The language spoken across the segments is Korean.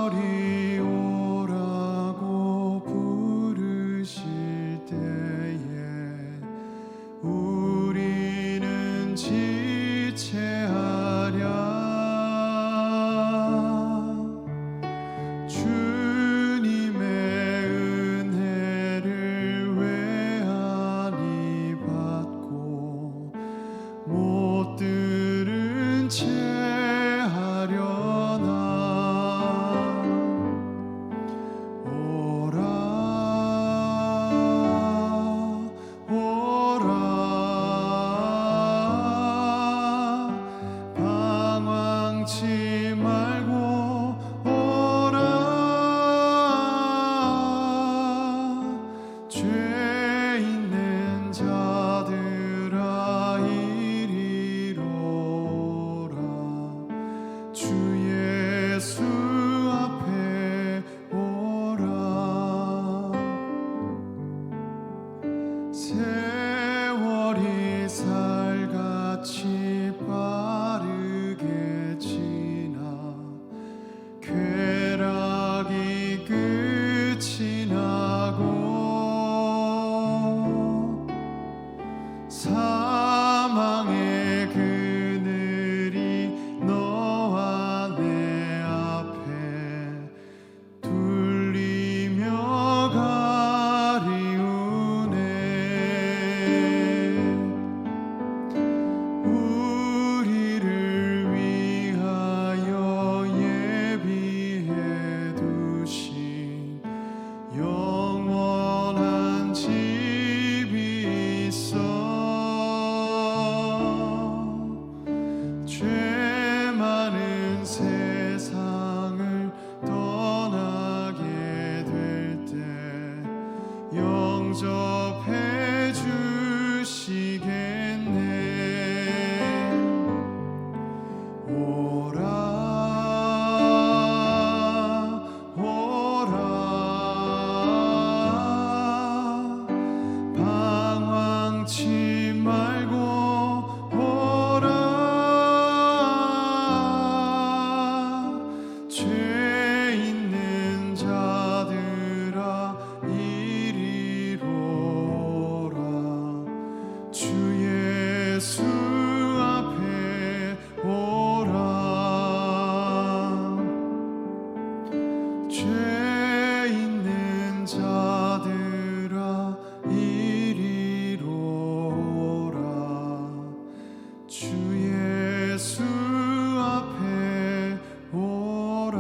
세월이 오라고 부르실 때에 우리는 지체하랴. 주님의 은혜를 외아니 받고 못 들은 채 하려나. 오라 방황치 말고 오라. 죄 있는 자들아 이리로 오라. 주 예수 앞에 오라. 세월이 살같이 빠르게 지나 쾌락이 끝이 나고 사망의 그늘이 너와 내 앞에 둘리며 가리우네. 우리를 위하여 예비해 두신 영원한 집이 있어. 죄 많은 세상을 떠나게 될 때 영접해 주시겠네. 오라 오라 방황치 말고 오라. 죄 있는 자들아 이리로 오라. 주 예수 앞에 오라. 죄 있는 자들아 이리로 오라. 주 예수 앞에 오라.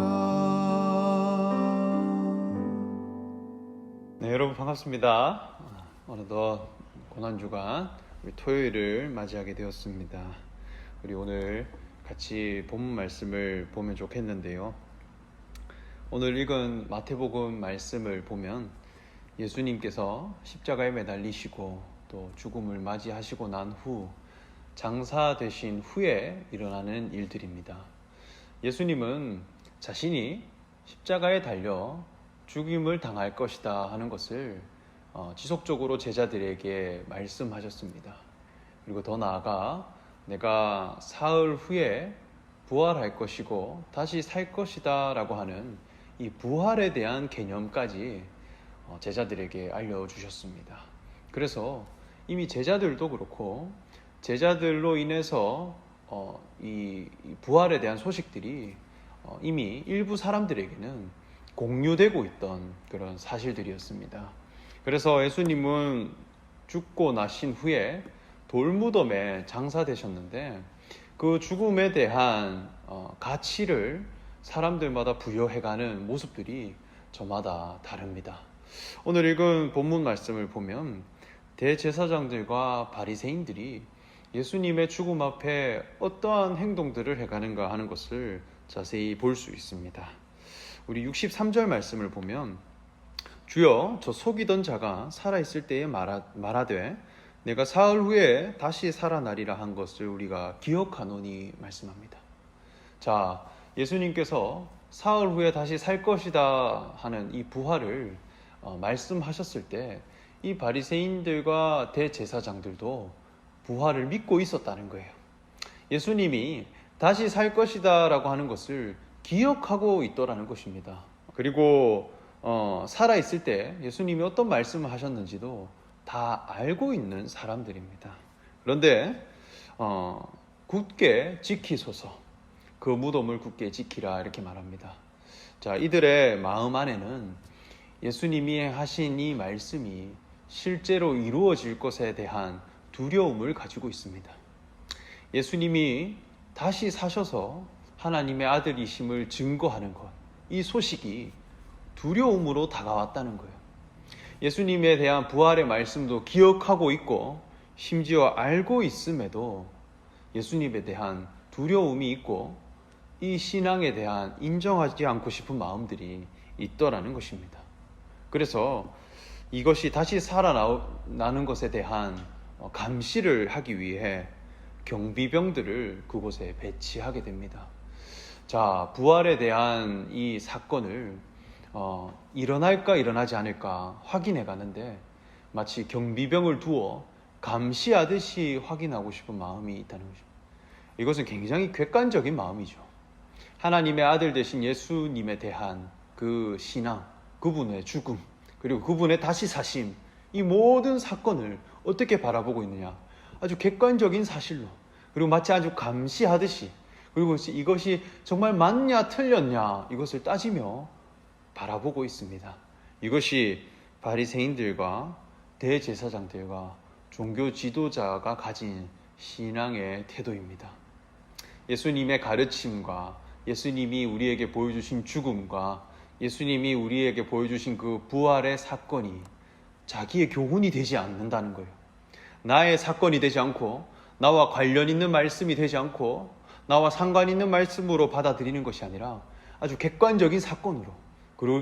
네, 여러분 반갑습니다. 어느덧 고난주간 우리 토요일을 맞이하게 되었습니다. 우리 오늘 같이 본문 말씀을 보면 좋겠는데요. 오늘 읽은 마태복음 말씀을 보면 예수님께서 십자가에 매달리시고 또 죽음을 맞이하시고 난 후 장사되신 후에 일어나는 일들입니다. 예수님은 자신이 십자가에 달려 죽임을 당할 것이다 하는 것을 지속적으로 제자들에게 말씀하셨습니다. 그리고 더 나아가 내가 사흘 후에 부활할 것이고 다시 살 것이다 라고 하는 이 부활에 대한 개념까지 제자들에게 알려주셨습니다. 그래서 이미 제자들도 그렇고 제자들로 인해서 이 부활에 대한 소식들이 이미 일부 사람들에게는 공유되고 있던 그런 사실들이었습니다. 그래서 예수님은 죽고 나신 후에 돌무덤에 장사되셨는데 그 죽음에 대한 가치를 사람들마다 부여해가는 모습들이 저마다 다릅니다. 오늘 읽은 본문 말씀을 보면 대제사장들과 바리새인들이 예수님의 죽음 앞에 어떠한 행동들을 해가는가 하는 것을 자세히 볼 수 있습니다. 우리 63절 말씀을 보면 주여 저 속이던 자가 살아있을 때에 말하되 내가 사흘 후에 다시 살아나리라 한 것을 우리가 기억하노니 말씀합니다. 자, 예수님께서 사흘 후에 다시 살 것이다 하는 이 부활을 말씀하셨을 때 이 바리새인들과 대제사장들도 부활을 믿고 있었다는 거예요. 예수님이 다시 살 것이다 라고 하는 것을 기억하고 있더라는 것입니다. 그리고 살아있을 때 예수님이 어떤 말씀을 하셨는지도 다 알고 있는 사람들입니다. 그런데 굳게 지키소서, 그 무덤을 굳게 지키라 이렇게 말합니다. 자, 이들의 마음 안에는 예수님이 하신 이 말씀이 실제로 이루어질 것에 대한 두려움을 가지고 있습니다. 예수님이 다시 사셔서 하나님의 아들이심을 증거하는 것, 이 소식이 두려움으로 다가왔다는 거예요. 예수님에 대한 부활의 말씀도 기억하고 있고 심지어 알고 있음에도 예수님에 대한 두려움이 있고 이 신앙에 대한 인정하지 않고 싶은 마음들이 있더라는 것입니다. 그래서 이것이 다시 살아나는 것에 대한 감시를 하기 위해 경비병들을 그곳에 배치하게 됩니다. 자, 부활에 대한 이 사건을 일어날까 일어나지 않을까 확인해 가는데 마치 경비병을 두어 감시하듯이 확인하고 싶은 마음이 있다는 것입니다. 이것은 굉장히 객관적인 마음이죠. 하나님의 아들 되신 예수님에 대한 그 신앙, 그분의 죽음, 그리고 그분의 다시 사심, 이 모든 사건을 어떻게 바라보고 있느냐, 아주 객관적인 사실로, 그리고 마치 아주 감시하듯이, 그리고 이것이 정말 맞냐 틀렸냐 이것을 따지며 바라보고 있습니다. 이것이 바리새인들과 대제사장들과 종교 지도자가 가진 신앙의 태도입니다. 예수님의 가르침과 예수님이 우리에게 보여주신 죽음과 예수님이 우리에게 보여주신 그 부활의 사건이 자기의 교훈이 되지 않는다는 거예요. 나의 사건이 되지 않고 나와 관련 있는 말씀이 되지 않고 나와 상관 있는 말씀으로 받아들이는 것이 아니라 아주 객관적인 사건으로,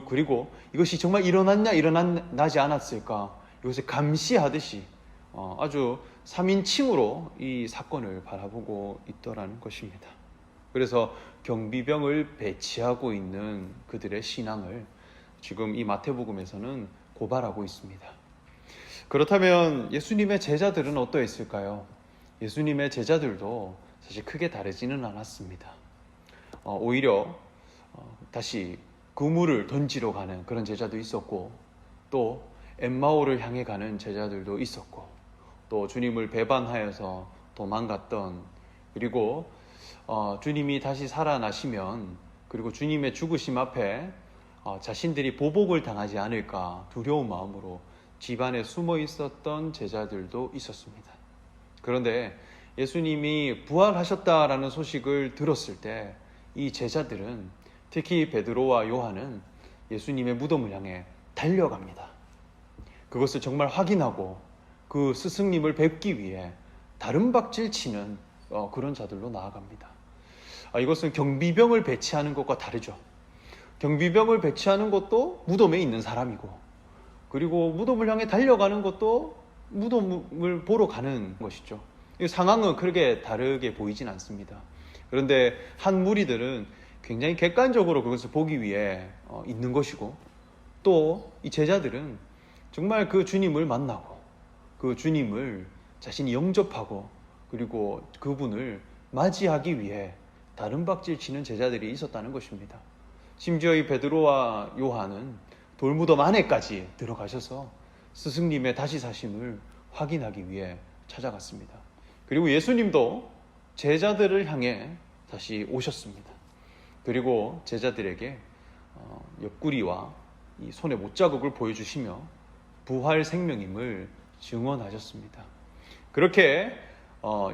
그리고 이것이 정말 일어났냐 일어나지 않았을까 이것을 감시하듯이 아주 3인칭으로 이 사건을 바라보고 있더라는 것입니다. 그래서 경비병을 배치하고 있는 그들의 신앙을 지금 이 마태복음에서는 고발하고 있습니다. 그렇다면 예수님의 제자들은 어떠했을까요? 예수님의 제자들도 사실 크게 다르지는 않았습니다. 오히려 다시 그물을 던지러 가는 그런 제자도 있었고, 또 엠마오를 향해 가는 제자들도 있었고, 또 주님을 배반하여서 도망갔던, 그리고 주님이 다시 살아나시면, 그리고 주님의 죽으심 앞에 자신들이 보복을 당하지 않을까 두려운 마음으로 집안에 숨어 있었던 제자들도 있었습니다. 그런데 예수님이 부활하셨다라는 소식을 들었을 때 이 제자들은, 특히 베드로와 요한은 예수님의 무덤을 향해 달려갑니다. 그것을 정말 확인하고 그 스승님을 뵙기 위해 다른 박질 치는 그런 자들로 나아갑니다. 이것은 경비병을 배치하는 것과 다르죠. 경비병을 배치하는 것도 무덤에 있는 사람이고, 그리고 무덤을 향해 달려가는 것도 무덤을 보러 가는 것이죠. 이 상황은 그렇게 다르게 보이진 않습니다. 그런데 한 무리들은 굉장히 객관적으로 그것을 보기 위해 있는 것이고, 또 이 제자들은 정말 그 주님을 만나고 그 주님을 자신이 영접하고 그리고 그분을 맞이하기 위해 다른 박질 치는 제자들이 있었다는 것입니다. 심지어 이 베드로와 요한은 돌무덤 안에까지 들어가셔서 스승님의 다시 사심을 확인하기 위해 찾아갔습니다. 그리고 예수님도 제자들을 향해 다시 오셨습니다. 그리고 제자들에게 옆구리와 이 손의 못자국을 보여주시며 부활 생명임을 증언하셨습니다. 그렇게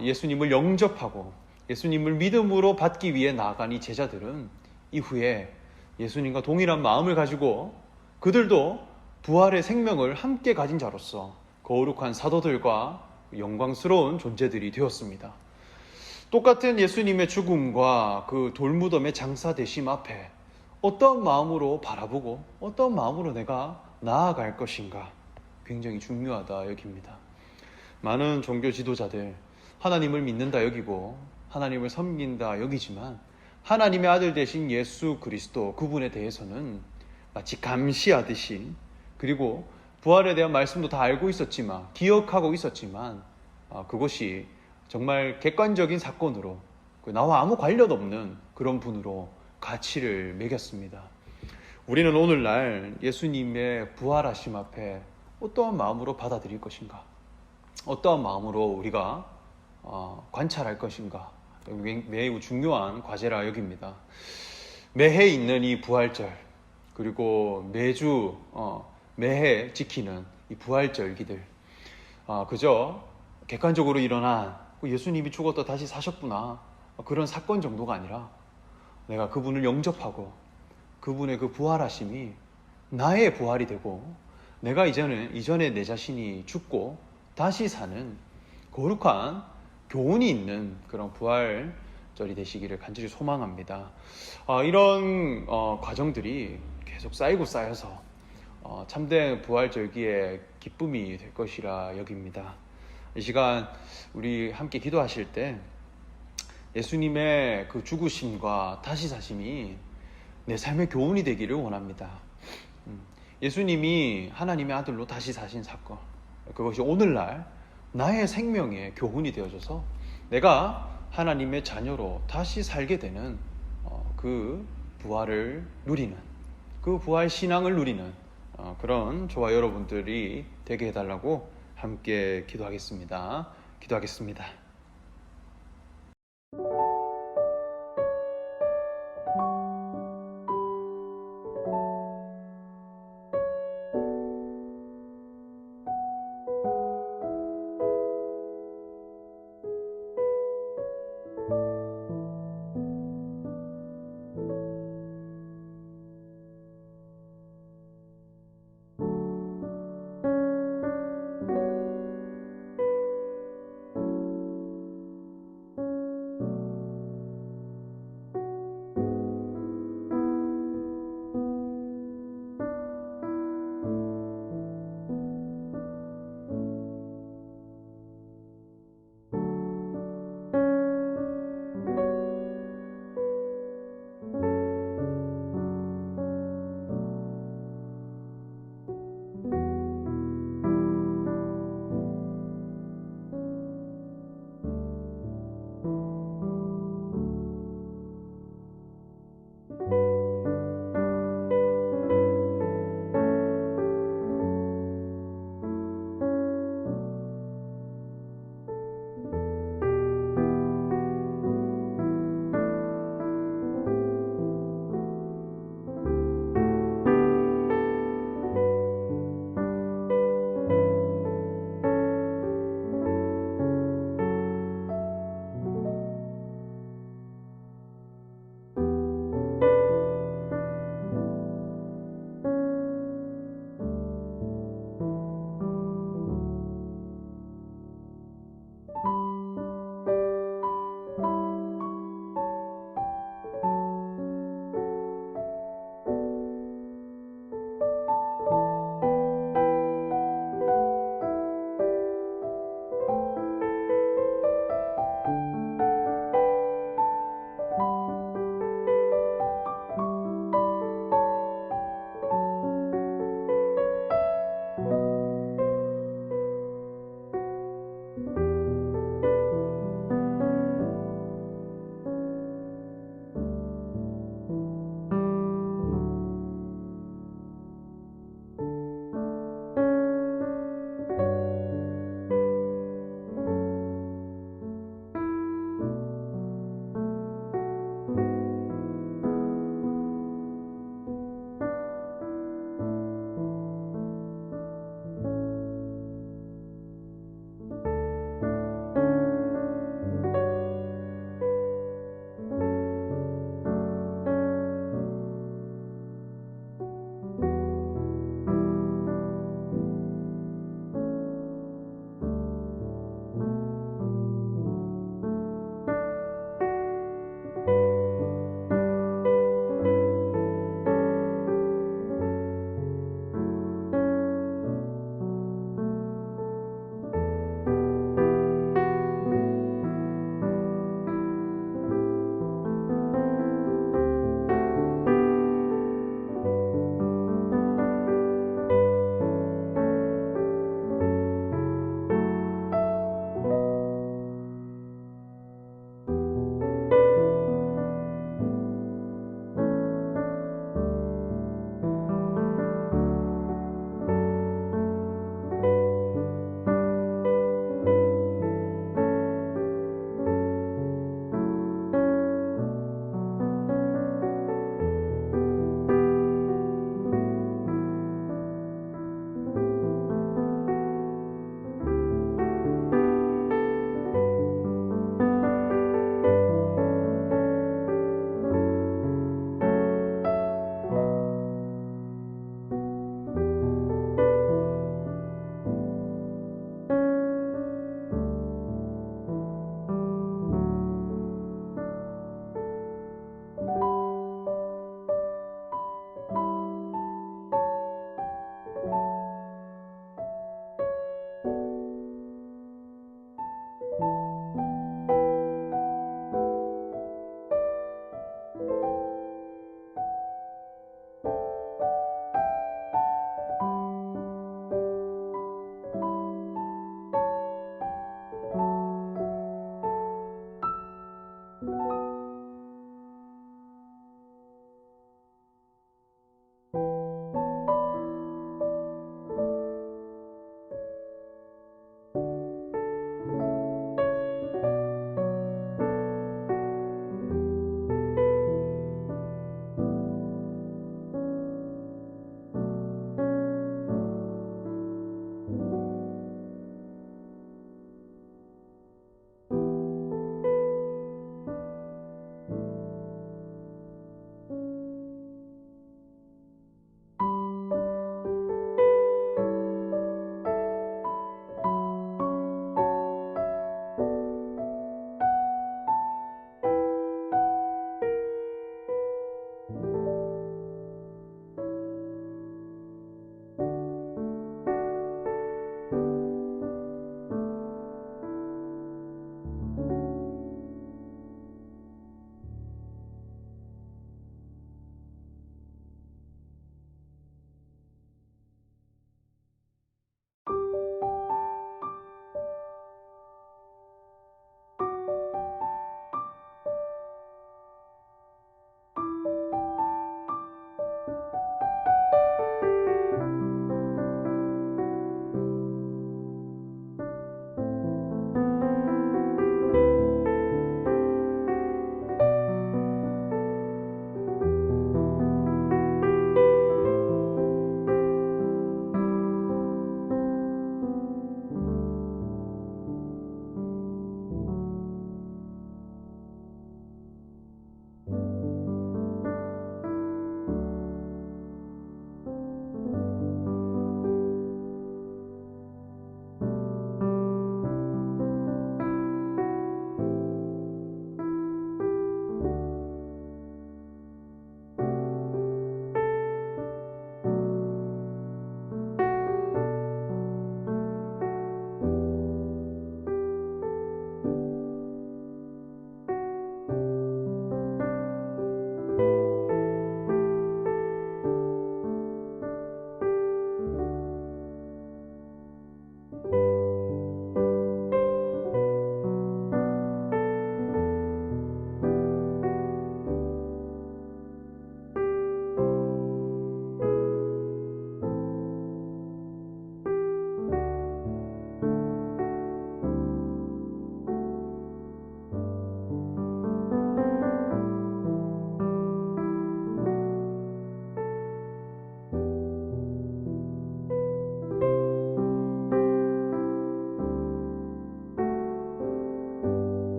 예수님을 영접하고 예수님을 믿음으로 받기 위해 나아간 이 제자들은 이후에 예수님과 동일한 마음을 가지고 그들도 부활의 생명을 함께 가진 자로서 거룩한 사도들과 영광스러운 존재들이 되었습니다. 똑같은 예수님의 죽음과 그 돌무덤의 장사되심 앞에 어떤 마음으로 바라보고 어떤 마음으로 내가 나아갈 것인가 굉장히 중요하다 여깁니다. 많은 종교 지도자들 하나님을 믿는다 여기고 하나님을 섬긴다 여기지만 하나님의 아들 되신 예수 그리스도 그분에 대해서는 마치 감시하듯이, 그리고 부활에 대한 말씀도 다 알고 있었지만 기억하고 있었지만 그것이 정말 객관적인 사건으로 나와 아무 관련 없는 그런 분으로 가치를 매겼습니다. 우리는 오늘날 예수님의 부활하심 앞에 어떠한 마음으로 받아들일 것인가? 어떠한 마음으로 우리가 관찰할 것인가? 매우 중요한 과제라 여깁니다. 매해 있는 이 부활절, 그리고 매해 지키는 이 부활절기들, 그저 객관적으로 일어난 예수님이 죽었다 다시 사셨구나 그런 사건 정도가 아니라 내가 그분을 영접하고 그분의 그 부활하심이 나의 부활이 되고 내가 이전에 내 자신이 죽고 다시 사는 거룩한 교훈이 있는 그런 부활절이 되시기를 간절히 소망합니다. 이런 과정들이 계속 쌓이고 쌓여서 참된 부활절기의 기쁨이 될 것이라 여깁니다. 이 시간 우리 함께 기도하실 때 예수님의 그 죽으심과 다시 사심이 내 삶의 교훈이 되기를 원합니다. 예수님이 하나님의 아들로 다시 사신 사건, 그것이 오늘날 나의 생명의 교훈이 되어져서 내가 하나님의 자녀로 다시 살게 되는 그 부활을 누리는, 그 부활 신앙을 누리는 그런 저와 여러분들이 되게 해달라고 함께 기도하겠습니다.